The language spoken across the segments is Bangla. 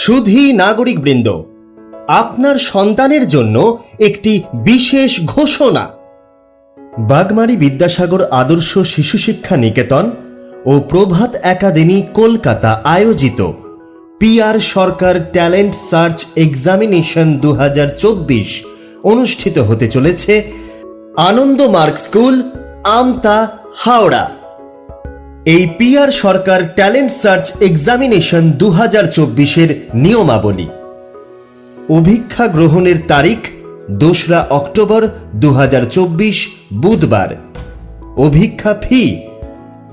সুধী নাগরিকবৃন্দ, আপনার সন্তানের জন্য একটি বিশেষ ঘোষণা। বাগমারী বিদ্যাসাগর আদর্শ শিশু শিক্ষা নিকেতন ও প্রভাত একাডেমি কলকাতা আয়োজিত পিআর সরকার ট্যালেন্ট সার্চ এক্সামিনেশন 2024 অনুষ্ঠিত হতে চলেছে আনন্দমার্গ স্কুল, আমতা, হাওড়া। এই পিআর সরকার ট্যালেন্ট সার্চ এক্সামিনেশন 2024-এর নিয়মাবলী। অভিক্ষা গ্রহণের তারিখ 2রা অক্টোবর 2024 বুধবার। অভিক্ষা ফি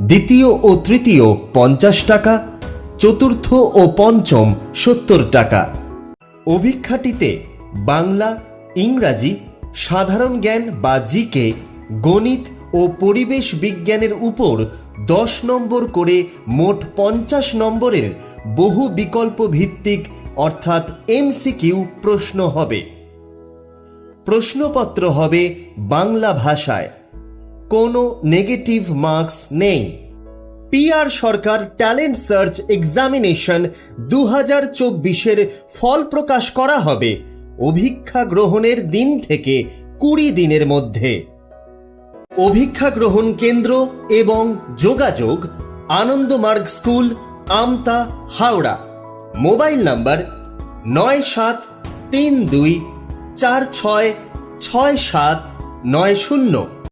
দ্বিতীয় ও তৃতীয় 50 টাকা, চতুর্থ ও পঞ্চম 70 টাকা। অভিক্ষাটিতে বাংলা, ইংরাজি, সাধারণ জ্ঞান বা জিকে, গণিত ও পরিবেশ বিজ্ঞানের উপর 10 নম্বর করে মোট 50 নম্বরের বহু বিকল্প ভিত্তিক অর্থাৎ এমসিকিউ প্রশ্ন হবে। প্রশ্নপত্র হবে বাংলা ভাষায়। কোনো নেগেটিভ মার্কস নেই। পিআর সরকার ট্যালেন্ট সার্চ এক্সামিনেশন 2024-এর ফল প্রকাশ করা হবে অভিক্ষা গ্রহণের দিন থেকে 20 দিনের মধ্যে। অভিক্ষা গ্রহণ কেন্দ্র এবং যোগাযোগ Anandamarga school, Amta, Howrah. Mobile number 9732466790।